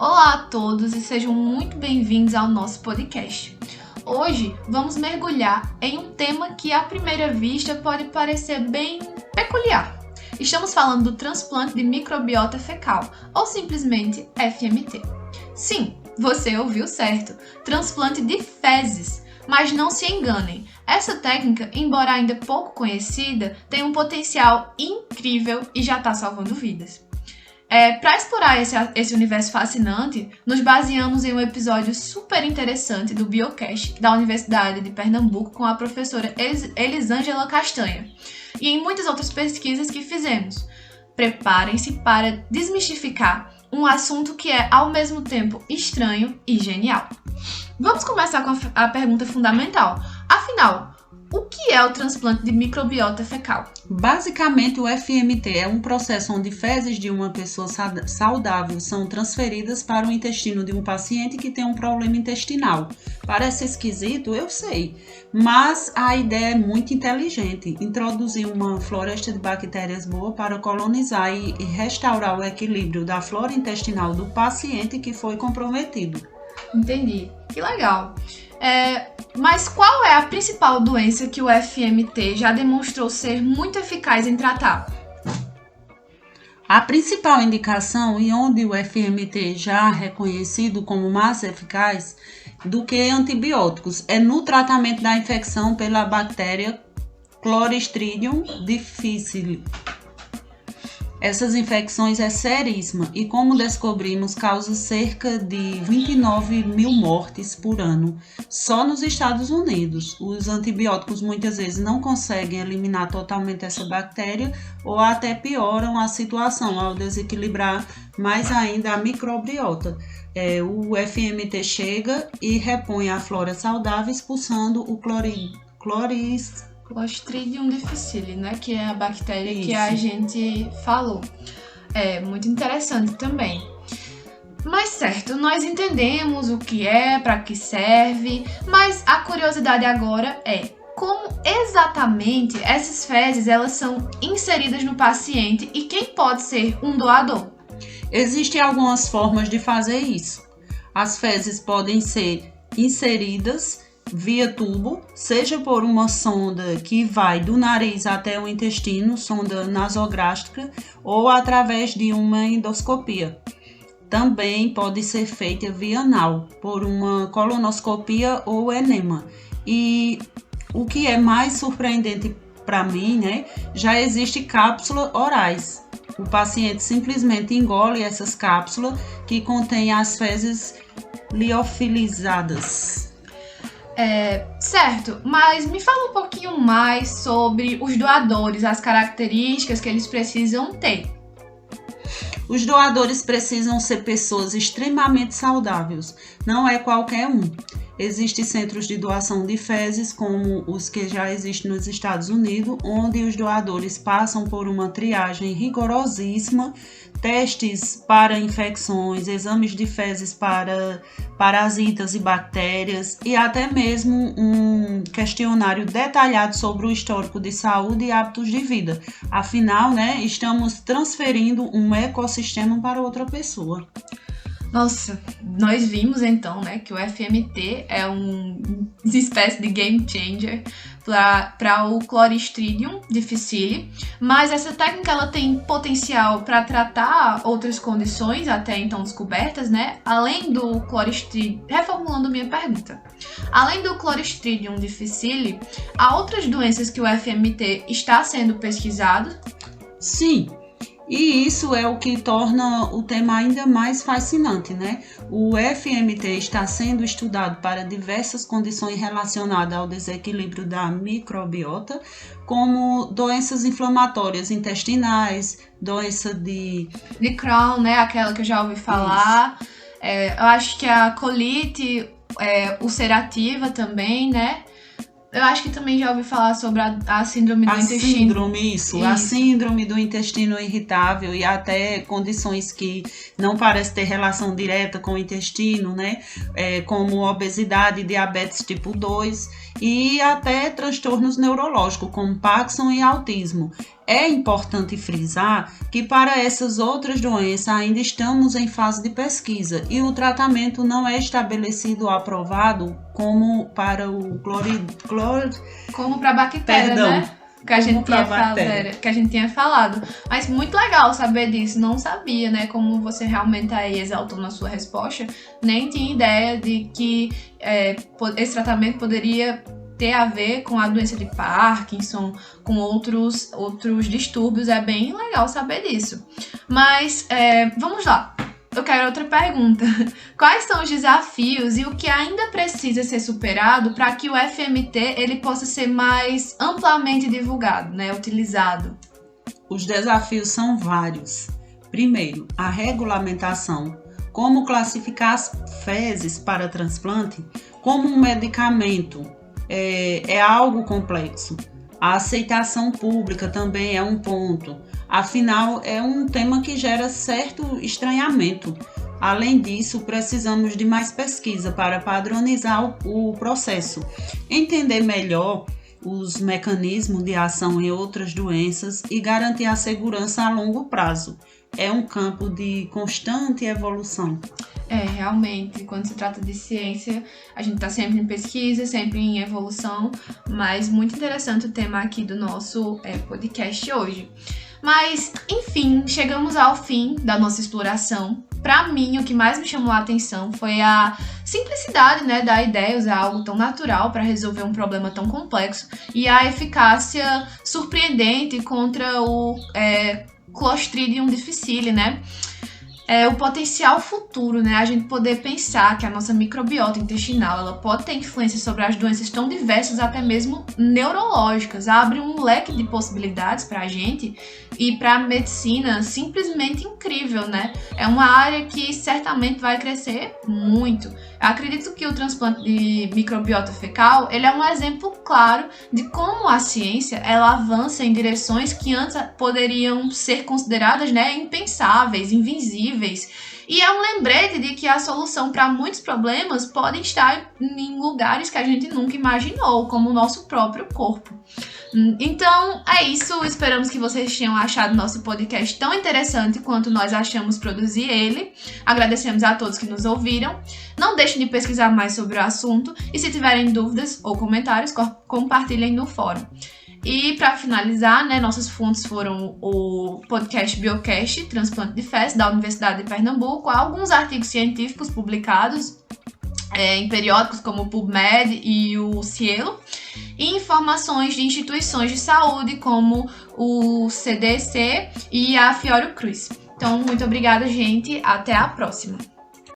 Olá a todos e sejam muito bem-vindos ao nosso podcast. Hoje vamos mergulhar em um tema que à primeira vista pode parecer bem peculiar. Estamos falando do transplante de microbiota fecal, ou simplesmente FMT. Sim, você ouviu certo, transplante de fezes. Mas não se enganem, essa técnica, embora ainda pouco conhecida, tem um potencial incrível e já está salvando vidas. Para explorar esse universo fascinante, nos baseamos em um episódio super interessante do Biocast da Universidade de Pernambuco com a professora Elisângela Castanha e em muitas outras pesquisas que fizemos. Preparem-se para desmistificar um assunto que é ao mesmo tempo estranho e genial. Vamos começar com a pergunta fundamental. Afinal, o que é o transplante de microbiota fecal? Basicamente, o FMT é um processo onde fezes de uma pessoa saudável são transferidas para o intestino de um paciente que tem um problema intestinal. Parece esquisito, eu sei, mas a ideia é muito inteligente. Introduzir uma floresta de bactérias boa para colonizar e restaurar o equilíbrio da flora intestinal do paciente que foi comprometido. Entendi, que legal. Mas qual é a principal doença que o FMT já demonstrou ser muito eficaz em tratar? A principal indicação e onde o FMT já é reconhecido como mais eficaz do que antibióticos é no tratamento da infecção pela bactéria Clostridium difficile. Essas infecções é seríssima e, como descobrimos, causa cerca de 29 mil mortes por ano só nos Estados Unidos. Os antibióticos muitas vezes não conseguem eliminar totalmente essa bactéria ou até pioram a situação ao desequilibrar mais ainda a microbiota. O FMT chega e repõe a flora saudável expulsando o Clostridium difficile, né? Que é a bactéria Isso. que a gente falou. É muito interessante também. Mas certo, nós entendemos o que é, para que serve, mas a curiosidade agora é como exatamente essas fezes elas são inseridas no paciente e quem pode ser um doador? Existem algumas formas de fazer isso. As fezes podem ser inseridas via tubo, seja por uma sonda que vai do nariz até o intestino, sonda nasogástrica, ou através de uma endoscopia. Também pode ser feita via anal, por uma colonoscopia ou enema. E o que é mais surpreendente para mim, já existe cápsulas orais. O paciente simplesmente engole essas cápsulas que contêm as fezes liofilizadas. Certo, mas me fala um pouquinho mais sobre os doadores, as características que eles precisam ter. Os doadores precisam ser pessoas extremamente saudáveis, não é qualquer um. Existem centros de doação de fezes, como os que já existem nos Estados Unidos, onde os doadores passam por uma triagem rigorosíssima, testes para infecções, exames de fezes para parasitas e bactérias e até mesmo um questionário detalhado sobre o histórico de saúde e hábitos de vida. Afinal, estamos transferindo um ecossistema para outra pessoa. Nossa, nós vimos então, que o FMT é uma espécie de game changer para o Clostridium difficile, mas essa técnica ela tem potencial para tratar outras condições até então descobertas, além do Clostridium, reformulando minha pergunta. Além do Clostridium difficile, há outras doenças que o FMT está sendo pesquisado? Sim. E isso é o que torna o tema ainda mais fascinante, O FMT está sendo estudado para diversas condições relacionadas ao desequilíbrio da microbiota, como doenças inflamatórias intestinais, doença de Crohn, aquela que eu já ouvi falar. Eu acho que a colite ulcerativa também, Eu acho que também já ouvi falar sobre a síndrome do intestino. A síndrome do intestino irritável e até condições que não parecem ter relação direta com o intestino, como obesidade, diabetes tipo 2 e até transtornos neurológicos, como Parkinson e autismo. É importante frisar que para essas outras doenças ainda estamos em fase de pesquisa e o tratamento não é estabelecido ou aprovado como para o Como para bactéria, né? Que a gente tinha falado. Mas muito legal saber disso. Não sabia, né? Como você realmente aí exaltou na sua resposta. Nem tinha ideia de que esse tratamento poderia ter a ver com a doença de Parkinson, com outros distúrbios. É bem legal saber disso. Mas vamos lá. Eu quero outra pergunta. Quais são os desafios e o que ainda precisa ser superado para que o FMT ele possa ser mais amplamente divulgado, né, utilizado? Os desafios são vários. Primeiro, a regulamentação. Como classificar as fezes para transplante como um medicamento é algo complexo. A aceitação pública também é um ponto. Afinal, é um tema que gera certo estranhamento. Além disso, precisamos de mais pesquisa para padronizar o processo, entender melhor os mecanismos de ação em outras doenças e garantir a segurança a longo prazo. É um campo de constante evolução. Realmente, quando se trata de ciência, a gente está sempre em pesquisa, sempre em evolução, mas muito interessante o tema aqui do nosso podcast hoje. Mas, enfim, chegamos ao fim da nossa exploração. Para mim, o que mais me chamou a atenção foi a simplicidade, né, da ideia, usar algo tão natural para resolver um problema tão complexo e a eficácia surpreendente contra o Clostridium difficile, né? O potencial futuro, né? A gente poder pensar que a nossa microbiota intestinal ela pode ter influência sobre as doenças tão diversas, até mesmo neurológicas. Abre um leque de possibilidades para a gente e para a medicina simplesmente incrível, né? É uma área que certamente vai crescer muito. Eu acredito que o transplante de microbiota fecal ele é um exemplo claro de como a ciência ela avança em direções que antes poderiam ser consideradas, né, impensáveis, invisíveis. E é um lembrete de que a solução para muitos problemas pode estar em lugares que a gente nunca imaginou, como o nosso próprio corpo. Então, é isso. Esperamos que vocês tenham achado nosso podcast tão interessante quanto nós achamos produzir ele. Agradecemos a todos que nos ouviram. Não deixem de pesquisar mais sobre o assunto e se tiverem dúvidas ou comentários, compartilhem no fórum. E para finalizar, né, nossas fontes foram o podcast Biocast, Transplante de Fezes, da Universidade de Pernambuco, alguns artigos científicos publicados em periódicos como o PubMed e o Cielo, e informações de instituições de saúde como o CDC e a Fiocruz. Então, muito obrigada, gente. Até a próxima!